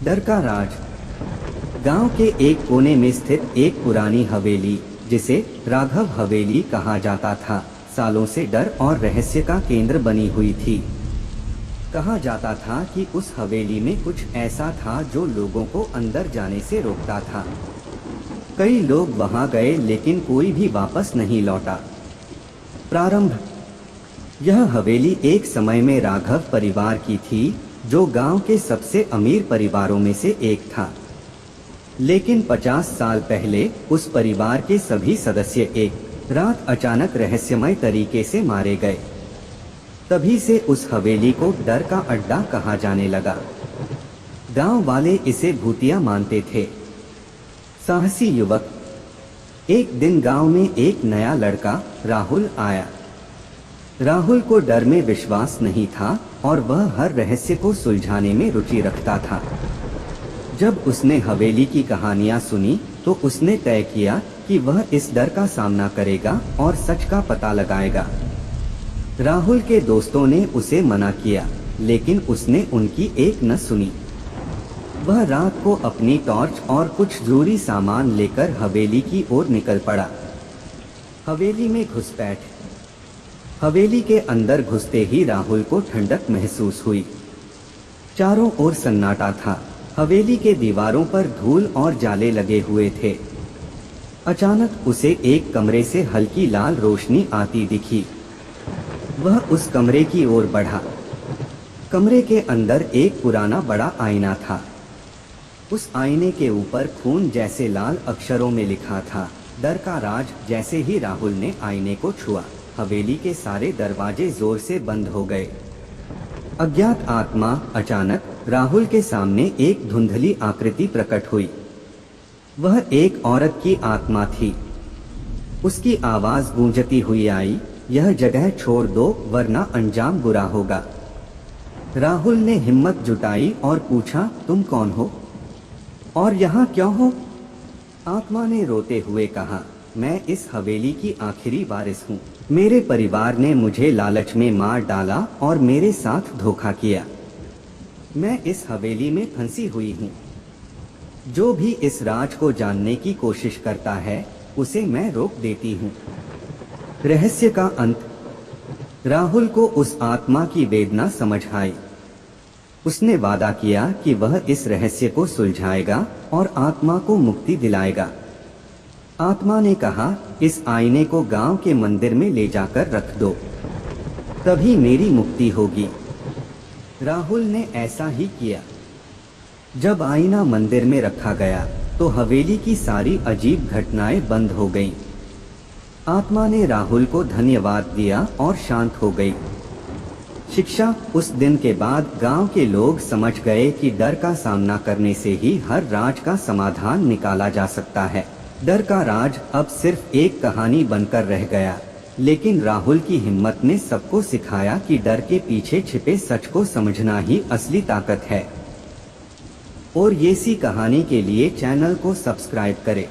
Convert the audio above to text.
डर का राज। गांव के एक कोने में स्थित एक पुरानी हवेली, जिसे राघव हवेली कहा जाता था, सालों से डर और रहस्य का केंद्र बनी हुई थी। कहा जाता था कि उस हवेली में कुछ ऐसा था जो लोगों को अंदर जाने से रोकता था। कई लोग वहां गए लेकिन कोई भी वापस नहीं लौटा। प्रारंभ। यह हवेली एक समय में राघव परिवार की थी, जो गांव के सबसे अमीर परिवारों में से एक था। लेकिन 50 साल पहले उस परिवार के सभी सदस्य एक रात अचानक रहस्यमय तरीके से मारे गए। तभी से उस हवेली को डर का अड्डा कहा जाने लगा। गांव वाले इसे भूतिया मानते थे। साहसी युवक। एक दिन गांव में एक नया लड़का राहुल आया। राहुल को डर में विश्वास नहीं था और वह हर रहस्य को सुलझाने में रुचि रखता था। जब उसने हवेली की कहानियां सुनी तो उसने तय किया कि वह इस डर का सामना करेगा और सच का पता लगाएगा। राहुल के दोस्तों ने उसे मना किया, लेकिन उसने उनकी एक न सुनी। वह रात को अपनी टॉर्च और कुछ जरूरी सामान लेकर हवेली की ओर निकल पड़ा। हवेली में घुसपैठ। हवेली के अंदर घुसते ही राहुल को ठंडक महसूस हुई। चारों ओर सन्नाटा था। हवेली के दीवारों पर धूल और जाले लगे हुए थे। अचानक उसे एक कमरे से हल्की लाल रोशनी आती दिखी। वह उस कमरे की ओर बढ़ा। कमरे के अंदर एक पुराना बड़ा आईना था। उस आईने के ऊपर खून जैसे लाल अक्षरों में लिखा था, डर का राज। जैसे ही राहुल ने आईने को छुआ, हवेली के सारे दरवाजे जोर से बंद हो गए। अज्ञात आत्मा। अचानक राहुल के सामने एक धुंधली आकृति प्रकट हुई। वह एक औरत की आत्मा थी। उसकी आवाज गूंजती हुई आई, यह जगह छोड़ दो वरना अंजाम बुरा होगा। राहुल ने हिम्मत जुटाई और पूछा, तुम कौन हो और यहाँ क्यों हो? आत्मा ने रोते हुए कहा, मैं इस हवेली की आखिरी वारिस हूँ। मेरे परिवार ने मुझे लालच में मार डाला और मेरे साथ धोखा किया। मैं इस हवेली में फंसी हुई हूँ। जो भी इस राज को जानने की कोशिश करता है, उसे मैं रोक देती हूँ। रहस्य का अंत। राहुल को उस आत्मा की वेदना समझ आई। उसने वादा किया कि वह इस रहस्य को सुलझाएगा और आत्मा को मुक्ति दिलाएगा। आत्मा ने कहा, इस आईने को गांव के मंदिर में ले जाकर रख दो, तभी मेरी मुक्ति होगी। राहुल ने ऐसा ही किया। जब आईना मंदिर में रखा गया तो हवेली की सारी अजीब घटनाएं बंद हो गईं। आत्मा ने राहुल को धन्यवाद दिया और शांत हो गई। शिक्षा। उस दिन के बाद गांव के लोग समझ गए कि डर का सामना करने से ही हर राज का समाधान निकाला जा सकता है। डर का राज अब सिर्फ एक कहानी बनकर रह गया, लेकिन राहुल की हिम्मत ने सबको सिखाया कि डर के पीछे छिपे सच को समझना ही असली ताकत है। और ये सी कहानी के लिए चैनल को सब्सक्राइब करें।